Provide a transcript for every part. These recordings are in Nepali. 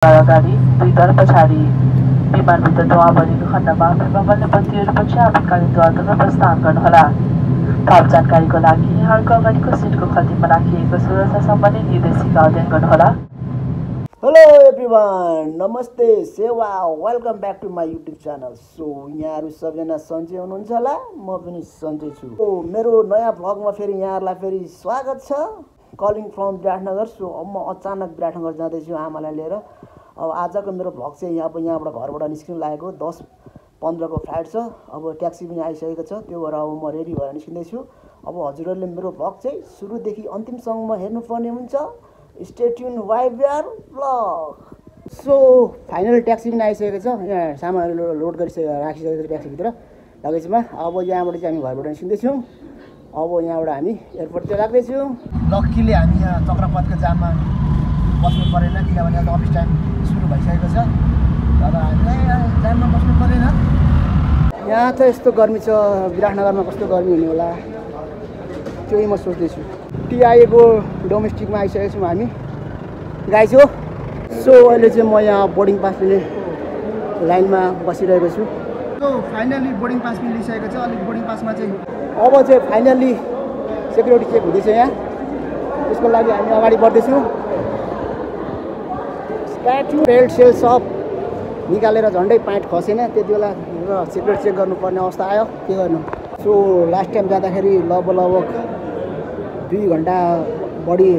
अगाडि दुई तल पछाडि विमानभित्र धुवा भरिएको खण्डमा विमानले बत्तीहरू पछि आपतकालीन द्वारतर्फ प्रस्थान गर्नुहोला। थप जानकारीको लागि यहाँको अगाडिको सिटको खल्तीमा राखिएको सुरक्षा सम्बन्धी निर्देशिका अध्ययन गर्नुहोला। हेलो एभ्रिवान, नमस्ते, सेवा, welcome back to my YouTube channel. So यहाँहरू सबजना सन्चै हुनुहुन्छ होला, म पनि सन्चै छु। मेरो नयाँ भ्लगमा फेरि यहाँहरूलाई फेरि स्वागत छ। Calling from Biratnagar. सो अब म अचानक विराटनगर जाँदैछु आमालाई लिएर। अब आजको मेरो भ्लग चाहिँ यहाँबाट घरबाट निस्किनु लागेको 10:15 को फ्लाइट छ। अब ट्याक्सी पनि आइसकेको छ, त्यो भएर अब म रेडी भएर निस्किँदैछु। अब हजुरहरूले मेरो भ्लग चाहिँ सुरुदेखि अन्तिमसम्म हेर्नुपर्ने हुन्छ। Stay tune YBR vlog. So final taxi पनि आइसकेको छ, यहाँ सामानहरू लोड राखिसकेको छ ट्याक्सीभित्र लगेजमा। अब यहाँबाट चाहिँ हामी घरबाट निस्किँदैछौँ। अब यहाँबाट हामी एयरपोर्टतिर लाग्दैछौँ। लक्कीले हामी यहाँ चक्रपथको जाममा बस्नु परेन, किनभने अहिले अफिस टाइम सुरु भइसकेको छ। तर हामीलाई जाममा बस्नु परेन। यहाँ त यस्तो गर्मी छ, विराटनगरमा कस्तो गर्मी हुने होला त्यही म सोच्दैछु। टिआईएको डोमेस्टिकमा आइसकेको छौँ हामी गाइज हो। सो अहिले चाहिँ म यहाँ बोर्डिङ पास लिने लाइनमा बसिरहेको छु। सो फाइनली बोर्डिङ पास पनि लिइसकेको छ। अलिक बोर्डिङ पासमा चाहिँ अब चाहिँ फाइनल्ली सेक्युरिटी चेक हुँदैछ यहाँ, त्यसको लागि हामी अगाडि बढ्दैछौँ। बेल्ट सेल सब निकालेर झन्डै पाइन्ट खसेन, त्यति बेला सेक्युरिटी चेक गर्नुपर्ने अवस्था आयो, के गर्नु। सो लास्ट टाइम जाँदाखेरि लगभग 2 घन्टा बढी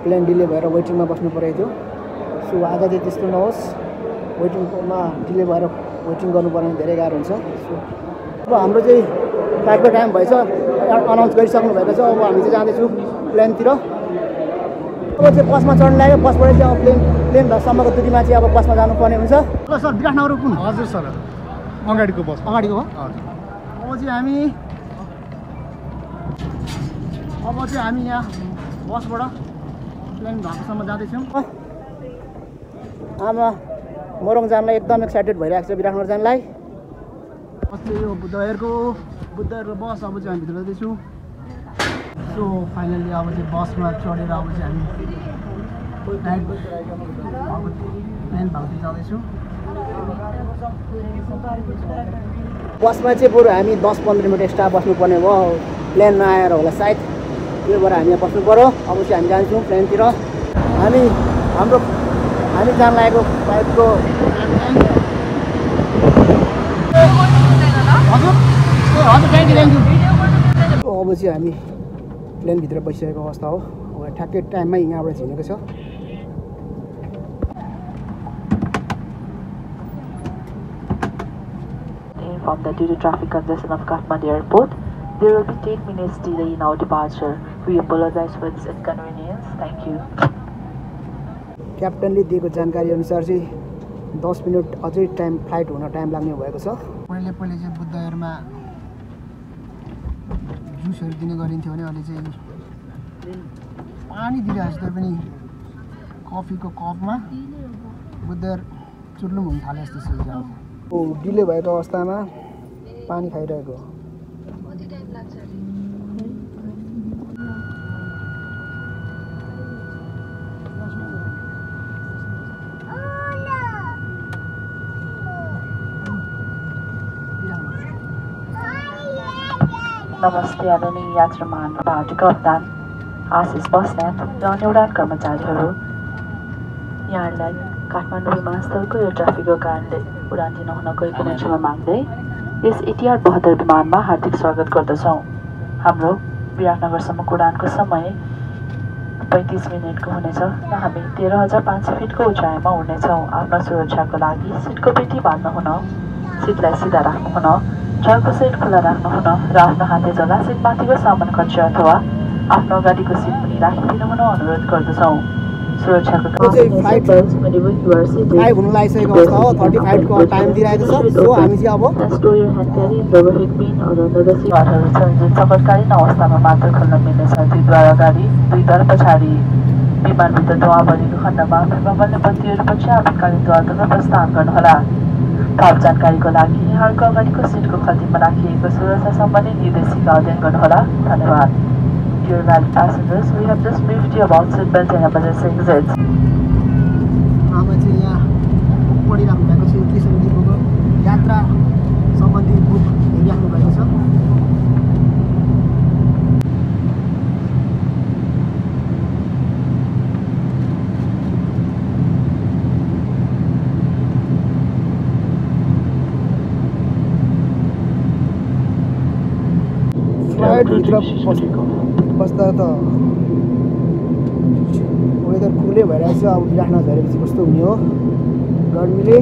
प्लेन डिले भएर वेटिङमा बस्नु परेको थियो। सो आज चाहिँ त्यस्तो नहोस्, वेटिङमा डिले भएर वेटिङ गर्नुपर्ने धेरै गाह्रो हुन्छ। सो अब हाम्रो चाहिँ फ्लाइटको टाइम भएछ, अनाउन्स गरिसक्नु भएको छ। अब हामी चाहिँ जाँदैछौँ प्लेनतिर। अब चाहिँ बसमा चढ्नु लाग्यो। बसबाट चाहिँ अब प्लेनसम्मको दूरीमा चाहिँ अब बसमा जानुपर्ने हुन्छ। ल सर, विराटनगर कुन? हजुर सर, अगाडिको बस। अगाडिको हो। हजुर। अब चाहिँ हामी यहाँ बसबाट प्लेन भएकोसम्म जाँदैछौँ। आमा मोरङ जानलाई एकदम एक्साइटेड भइरहेको छ, विराटनगर जानलाई। अस्ति यो बुद्धहरूको बस अब चाहिँ हामी भित्र जाँदैछौँ। सो फाइनली अब चाहिँ बसमा चढेर अब चाहिँ हामी प्लेन भएको जाँदैछौँ। बसमा चाहिँ बरु हामी 10-15 मिनट एक्स्ट्रा बस्नुपर्ने भयो, प्लेन नआएर होला सायद, त्यो भएर हामी यहाँ बस्नु पऱ्यो। अब चाहिँ हामी जान्छौँ प्लेनतिर। हामी जान लागेको फ्लाइटको अब चाहिँ हामी प्लेनभित्र बसिरहेको अवस्था हो। अब ठ्याक्कै टाइममै यहाँबाट झिनेको छ। From the due to traffic congestion of Kathmandu Airport, there will be 10 minutes delay in our departure. We apologize for this inconvenience. Thank you. क्याप्टनले दिएको जानकारी अनुसार चाहिँ 10 मिनट अझै फ्लाइट हुन टाइम लाग्ने भएको छ। पहिले चाहिँ बुद्धहरूमा जुसहरू दिने गरिन्थ्यो भने अहिले चाहिँ पानी दिइरहेको छ, पनि कफीको कपमा बुद्धहरू चुर्लुम हुन थाले जस्तो छ। डिले भएको अवस्थामा पानी खाइरहेको। नमस्ते आदरणीय यात्रुमान, पार्टी कप्तान, आशिष बस्नेत र अन्य उडान कर्मचारीहरू, यहाँहरूलाई काठमाडौँ विमानस्थलको एयर ट्राफिकको कारणले उडान दिन हुन गएको क्षमा माग्दै यस ATR 72 विमानमा हार्दिक स्वागत गर्दछौँ। हाम्रो विराटनगरसम्मको उडानको समय 35 मिनटको हुनेछ र हामी 13,500 फिटको उचाइमा उड्नेछौँ। आफ्नो सुरक्षाको लागि सिटको पेटी बाँध्नुहुन, सिटलाई सिधा राख्नुहुन, ट्रकको सिट खुला राख्नुहुन र आफ्नो हाते जला सिटमाथिको सामान कक्ष अथवा आफ्नो अगाडिको सिट पनि राखिदिनुहुन अनुरोध गर्दछौँ। सुरक्षाको फ्लाइट हुन लागिसकेको अवस्था हो। 35 को टाइम दिइरहेको छ। सो हामी चाहिँ अब जुन आपतकालीन अवस्थामा मात्र खोल्न मिल्नेछ। ती द्वार अगाडि दुई तल पछाडि विमानभित्र धुवा भरिएको खण्डमा विमानले बत्तीहरू पछि आपतकालीन द्वारतर्फ प्रस्थान गर्नुहोला। थप जानकारीको लागि यहाँको अगाडिको सिटको खल्तीमा राखिएको सुरक्षा सम्बन्धी निर्देशिका अध्ययन गर्नुहोला। धन्यवाद। Dear valued passengers, we have just briefed you about seatbelt and emergency exits. भित्र बस्दा त वेदर कुलै भइरहेछ। अब विराटनगर झरेपछि कस्तो हुने हो गर्मीले।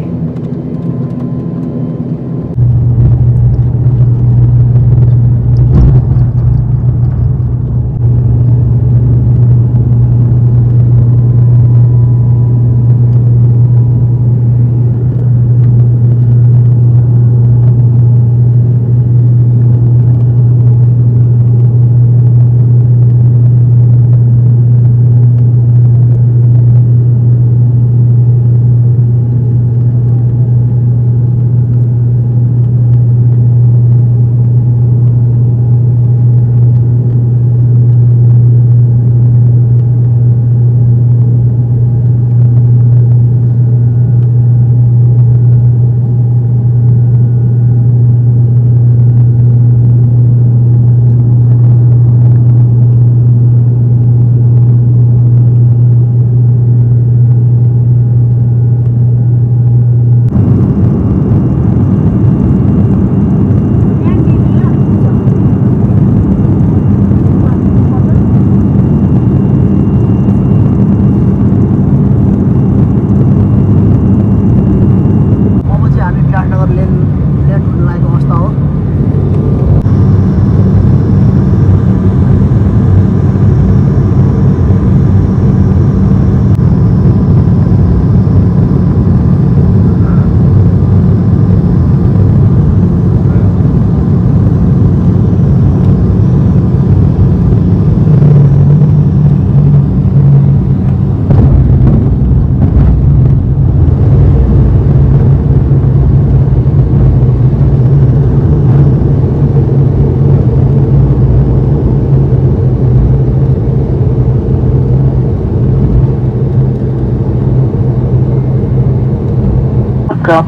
तापक्रम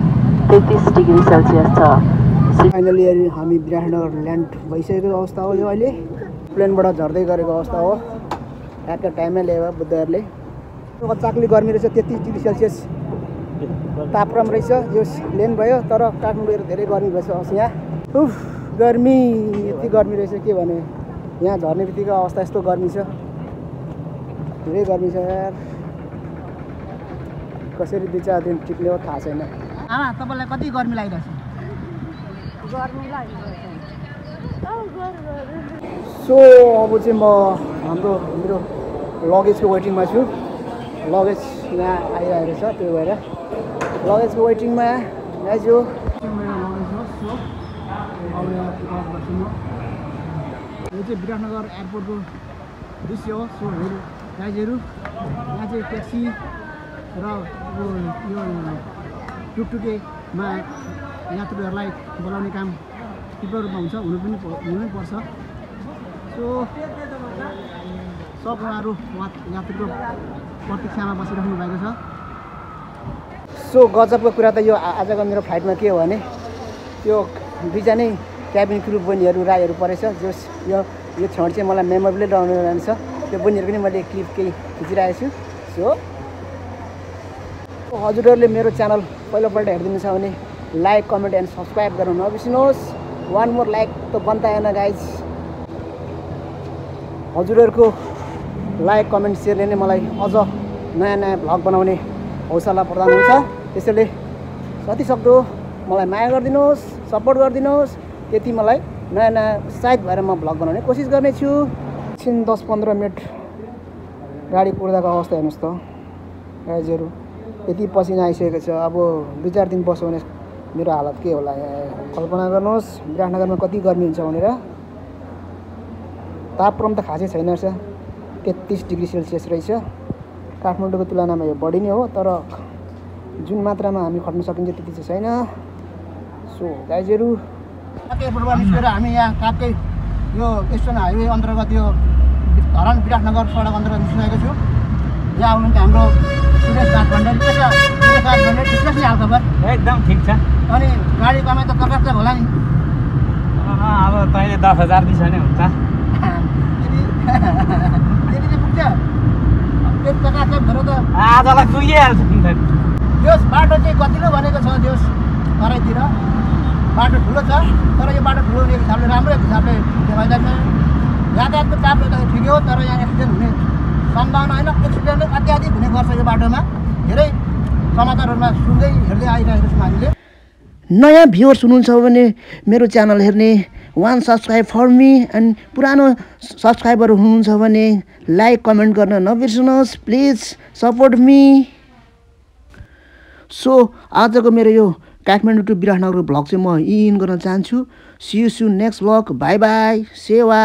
33 डिग्री सेल्सियस छ। फाइनली हामी विराटनगर ल्यान्ड भइसकेको अवस्था हो यो अहिले। प्लेनबाट झर्दै गरेको अवस्था हो। ठ्याक्क टाइममै ल्यायो बुद्धहरूले। चाक्ली गर्मी रहेछ, 33 डिग्री सेल्सियस तापक्रम रहेछ। यो लेन भयो तर काठमाडौँ धेरै गर्मी भएछ। अस यहाँ उफ गर्मी, यति गर्मी रहेछ के भने। यहाँ झर्ने बित्तिकै अवस्था यस्तो गर्मी छ, धेरै गर्मी छ यार। कसरी 2-4 दिन टिक्ने हो थाहा छैन। आमा तपाईँलाई कति गर्मी लागिरहेछ? सो अब चाहिँ म मेरो लगेजको वेटिङमा छु। लगेज यहाँ आइरहेको छ, त्यो भएर लगेजको वेटिङमा आइज। मेरो लगेज हो। सो अब यहाँ पिकअप गर्छु म। यो चाहिँ विराटनगर एयरपोर्टको दृश्य हो। सो हेर्नु गाइजहरू, यहाँ चाहिँ ट्याक्सी र यो टुकटुकेमा यात्रुहरूलाई बोलाउने काम तीव्र रूपमा हुन्छ, हुनै पर्छ। सो सब उहाँहरू यात्रुको प्रतीक्षामा बसिराख्नु भएको छ। सो गजबको कुरा त यो आजको मेरो फ्लाइटमा के हो भने त्यो दुईजना नै क्याबिन क्रू बहिनीहरू राईहरू परेछ। जस यो क्षण चाहिँ मलाई मेमोरेबल रहन्छ। त्यो बहिनीहरूको पनि मैले क्लिप केही खिचिरहेको छु। सो हजुरहरूले मेरो च्यानल पहिलोपल्ट हेरिदिनु छ भने लाइक, कमेन्ट एन्ड सब्सक्राइब गर्नु नबिर्सिनुहोस्। 1 मोर लाइक त बन्ता हैन गाइज। हजुरहरूको लाइक, कमेन्ट, सेयरले नै मलाई अझ नयाँ नयाँ भ्लग बनाउने हौसला प्रदान हुन्छ। त्यसैले जतिसक्दो मलाई माया गरिदिनुहोस्, सपोर्ट गरिदिनुहोस्। त्यति मलाई नयाँ नयाँ उत्साहित भएर म भ्लग बनाउने कोसिस गर्नेछु। एकछिन 10-15 मिनट गाडी कुर्दाको अवस्था हेर्नुहोस् त गाइजहरू। यति पसिना आइसकेको छ। अब 2-4 दिन बस्यो भने मेरो हालत के होला। कल्पना गर्नुहोस् विराटनगरमा कति गर्मी हुन्छ भनेर। तापक्रम त खासै छैन रहेछ, 33 डिग्री सेल्सियस रहेछ। काठमाडौँको तुलनामा यो बढी नै हो, तर जुन मात्रामा हामी खट्न सकिन्छ त्यति चाहिँ छैन। सो गाइजहरू, एयरपोर्टबाट निस्केर हामी यहाँ काकै यो स्टेसन हाइवे अन्तर्गत यो धरान विराटनगर सडक अन्तर्गत निस्किरहेको छु। यहाँ आउनुहुन्छ हाम्रो सुरेश दास भण्डारी। के छ सुरेश दास भण्डारी, ठिक छ नि हालखबर? एकदम ठिक छ। अनि गाडी कमाइ त प्रकाश होला नि? अब तैँले 10,000 दिन्छ भने हुन्छ। त्यति चाहिँ पुग्छ? त्यो प्रकाश भएर त आजलाई पुगिहाल्छ नि त। त्यो बाटो चाहिँ कतिलो भनेको छ त्यो तराईतिर? बाटो ठुलो छ, तर यो बाटो ठुलो हुने हिसाबले राम्रो हिसाबले देखाइँदैन। यातायातको चाप त ठिकै हो, तर यहाँ एक्सिडेन्ट हुने सम्भावना होइन। एक्सिडेन्ट अत्याधिक हुने गर्छ यो बाटोमा। धेरै समाचारहरूमा सुन्दै हेर्दै आइरहेको छौँ हामीले। नयाँ भ्युवर्स हुनुहुन्छ भने मेरो च्यानल हेर्ने 1 सब्सक्राइब फर मी, एन्ड पुरानो सब्सक्राइबर हुनुहुन्छ भने लाइक कमेन्ट गर्न नबिर्सनुहोस्। Please support me. सो आजको मेरो यो काठमाडौँ टु विराटनगरको भ्लग चाहिँ म इन गर्न चाहन्छु। See you soon next vlog. Bye bye. सेवा।